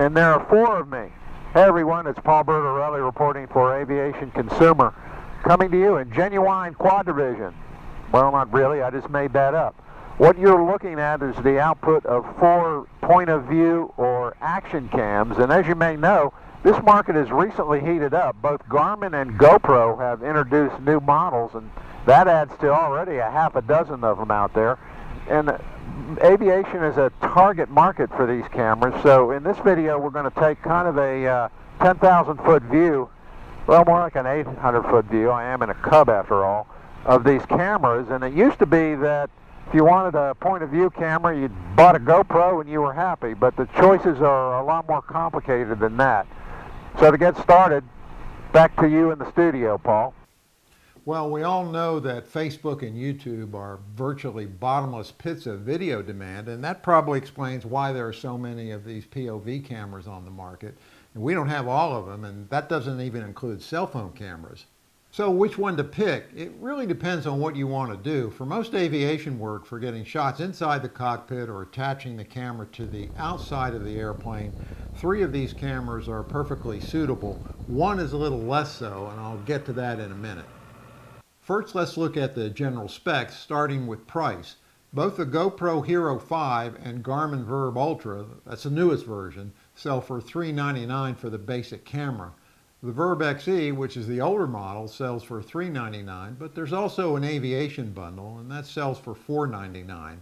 and there are 4 of me. Hey everyone, it's Paul Bertorelli reporting for Aviation Consumer, coming to you in genuine quad division. Well, not really, I just made that up. What you're looking at is the output of 4 point of view or action cams, and as you may know, this market has recently heated up. Both Garmin and GoPro have introduced new models, and that adds to already a half a dozen of them out there. And aviation is a target market for these cameras, so in this video we're going to take kind of a 10,000 foot view, well, more like an 800 foot view, I am in a Cub after all, of these cameras. And it used to be that if you wanted a point of view camera, you bought a GoPro and you were happy, but the choices are a lot more complicated than that. So to get started, back to you in the studio, Paul. Well, we all know that Facebook and YouTube are virtually bottomless pits of video demand, and that probably explains why there are so many of these POV cameras on the market. And we don't have all of them, and that doesn't even include cell phone cameras. So which one to pick? It really depends on what you want to do. For most aviation work, for getting shots inside the cockpit or attaching the camera to the outside of the airplane, 3 of these cameras are perfectly suitable. 1 is a little less so, and I'll get to that in a minute. First, let's look at the general specs, starting with price. Both the GoPro Hero 5 and Garmin Verb Ultra, that's the newest version, sell for $399 for the basic camera. The Verb XE, which is the older model, sells for $399, but there's also an aviation bundle, and that sells for $499.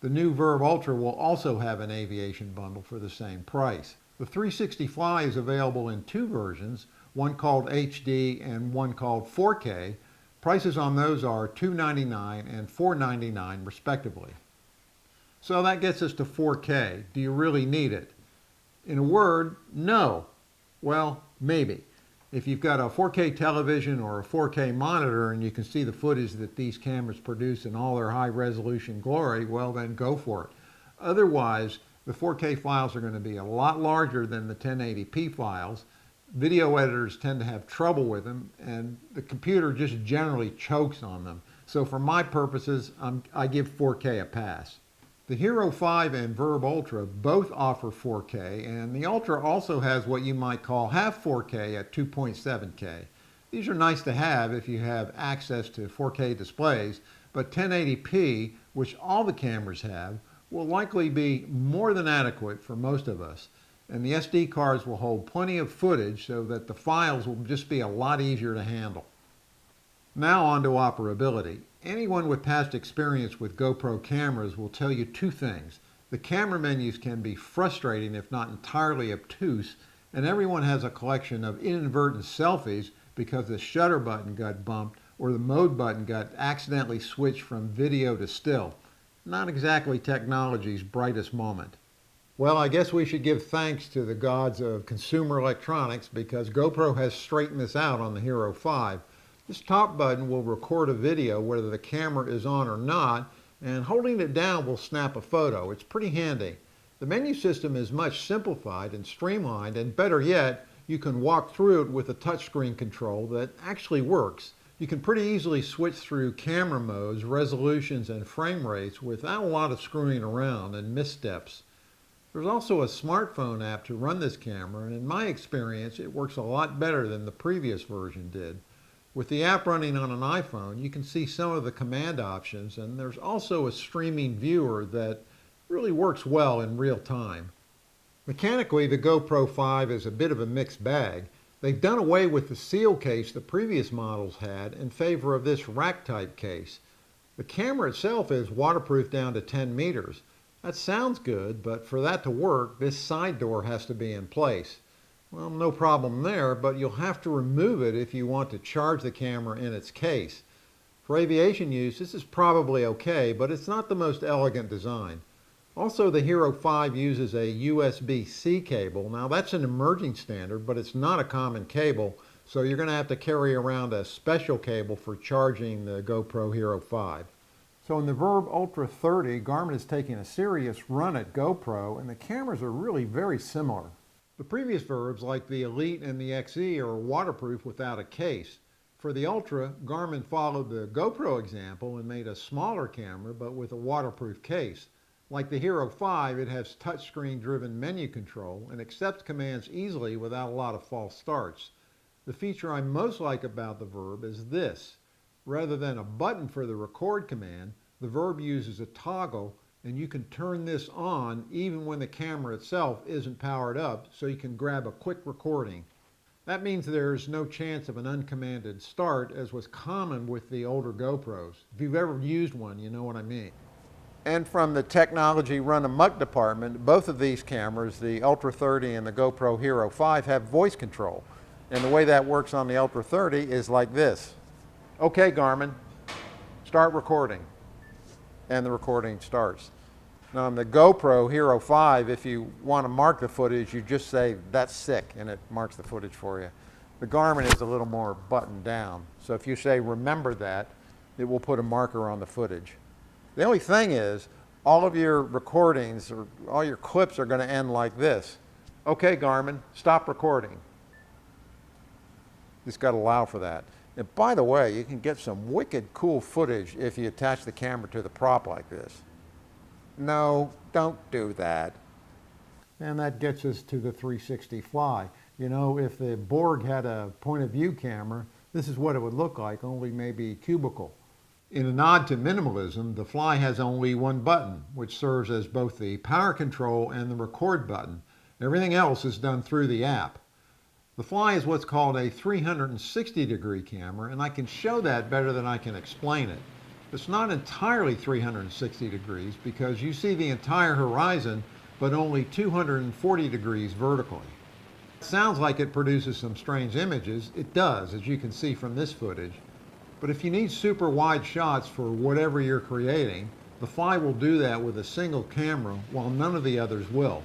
The new Verb Ultra will also have an aviation bundle for the same price. The 360 Fly is available in 2 versions, one called HD and one called 4K. Prices on those are $299 and $499 respectively. So that gets us to 4K. Do you really need it? In a word, no. Well, maybe. If you've got a 4K television or a 4K monitor and you can see the footage that these cameras produce in all their high resolution glory, well then go for it. Otherwise, the 4K files are going to be a lot larger than the 1080p files. Video editors tend to have trouble with them, and the computer just generally chokes on them. So for my purposes, I give 4K a pass. The Hero 5 and Verb Ultra both offer 4K, and the Ultra also has what you might call half 4K at 2.7K. These are nice to have if you have access to 4K displays, but 1080p, which all the cameras have, will likely be more than adequate for most of us. And the SD cards will hold plenty of footage so that the files will just be a lot easier to handle. Now on to operability. Anyone with past experience with GoPro cameras will tell you 2 things. The camera menus can be frustrating if not entirely obtuse, and everyone has a collection of inadvertent selfies because the shutter button got bumped or the mode button got accidentally switched from video to still. Not exactly technology's brightest moment. Well, I guess we should give thanks to the gods of consumer electronics because GoPro has straightened this out on the Hero 5. This top button will record a video whether the camera is on or not, and holding it down will snap a photo. It's pretty handy. The menu system is much simplified and streamlined, and better yet, you can walk through it with a touchscreen control that actually works. You can pretty easily switch through camera modes, resolutions, and frame rates without a lot of screwing around and missteps. There's also a smartphone app to run this camera, and in my experience, it works a lot better than the previous version did. With the app running on an iPhone, you can see some of the command options, and there's also a streaming viewer that really works well in real time. Mechanically, the GoPro 5 is a bit of a mixed bag. They've done away with the seal case the previous models had in favor of this rack-type case. The camera itself is waterproof down to 10 meters. That sounds good, but for that to work, this side door has to be in place. Well, no problem there, but you'll have to remove it if you want to charge the camera in its case. For aviation use, this is probably okay, but it's not the most elegant design. Also, the Hero 5 uses a USB-C cable. Now, that's an emerging standard, but it's not a common cable, so you're going to have to carry around a special cable for charging the GoPro Hero 5. So in the Verb Ultra 30, Garmin is taking a serious run at GoPro, and the cameras are really very similar. The previous Verbs, like the Elite and the XE, are waterproof without a case. For the Ultra, Garmin followed the GoPro example and made a smaller camera, but with a waterproof case. Like the Hero 5, it has touchscreen driven menu control and accepts commands easily without a lot of false starts. The feature I most like about the Verb is this. Rather than a button for the record command, the Verb uses a toggle, and you can turn this on even when the camera itself isn't powered up, so you can grab a quick recording. That means there's no chance of an uncommanded start, as was common with the older GoPros. If you've ever used one, you know what I mean. And from the technology run amok department, both of these cameras, the Ultra 30 and the GoPro Hero 5, have voice control. And the way that works on the Ultra 30 is like this. Okay, Garmin, start recording. And the recording starts. Now on the GoPro Hero 5, if you want to mark the footage, you just say, that's sick, and it marks the footage for you. The Garmin is a little more buttoned down. So if you say, remember that, it will put a marker on the footage. The only thing is, all of your recordings, or all your clips are going to end like this. Okay, Garmin, stop recording. Just got to allow for that. And by the way, you can get some wicked cool footage if you attach the camera to the prop like this. No, don't do that. And that gets us to the 360 Fly. You know, if the Borg had a point of view camera, this is what it would look like, only maybe cubical. In a nod to minimalism, the Fly has only one button, which serves as both the power control and the record button. Everything else is done through the app. The Fly is what's called a 360-degree camera, and I can show that better than I can explain it. It's not entirely 360 degrees because you see the entire horizon, but only 240 degrees vertically. It sounds like it produces some strange images. It does, as you can see from this footage. But if you need super wide shots for whatever you're creating, the Fly will do that with a single camera, while none of the others will.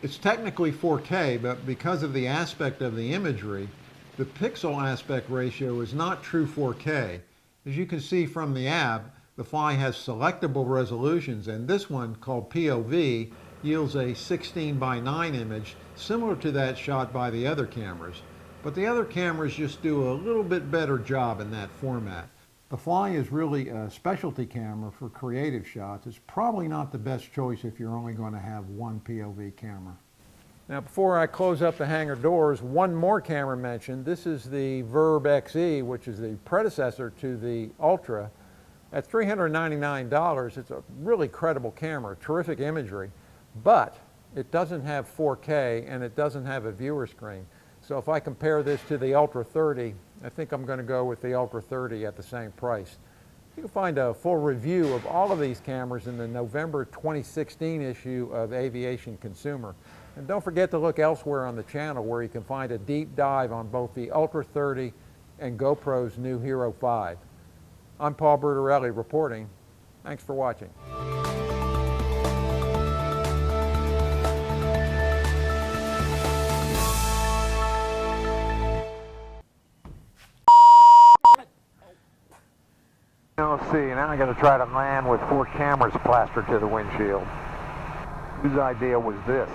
It's technically 4K, but because of the aspect of the imagery, the pixel aspect ratio is not true 4K. As you can see from the app, the Fly has selectable resolutions, and this one, called POV, yields a 16:9 image, similar to that shot by the other cameras. But the other cameras just do a little bit better job in that format. The Fly is really a specialty camera for creative shots. It's probably not the best choice if you're only going to have one POV camera. Now before I close up the hangar doors, one more camera mentioned. This is the Verb XE, which is the predecessor to the Ultra. At $399, it's a really credible camera, terrific imagery, but it doesn't have 4K and it doesn't have a viewer screen. So if I compare this to the Ultra 30, I think I'm going to go with the Ultra 30 at the same price. You can find a full review of all of these cameras in the November 2016 issue of Aviation Consumer. And don't forget to look elsewhere on the channel where you can find a deep dive on both the Ultra 30 and GoPro's new Hero 5. I'm Paul Bertorelli reporting. Thanks for watching. Let's see, now I got to try to land with 4 cameras plastered to the windshield. Whose idea was this?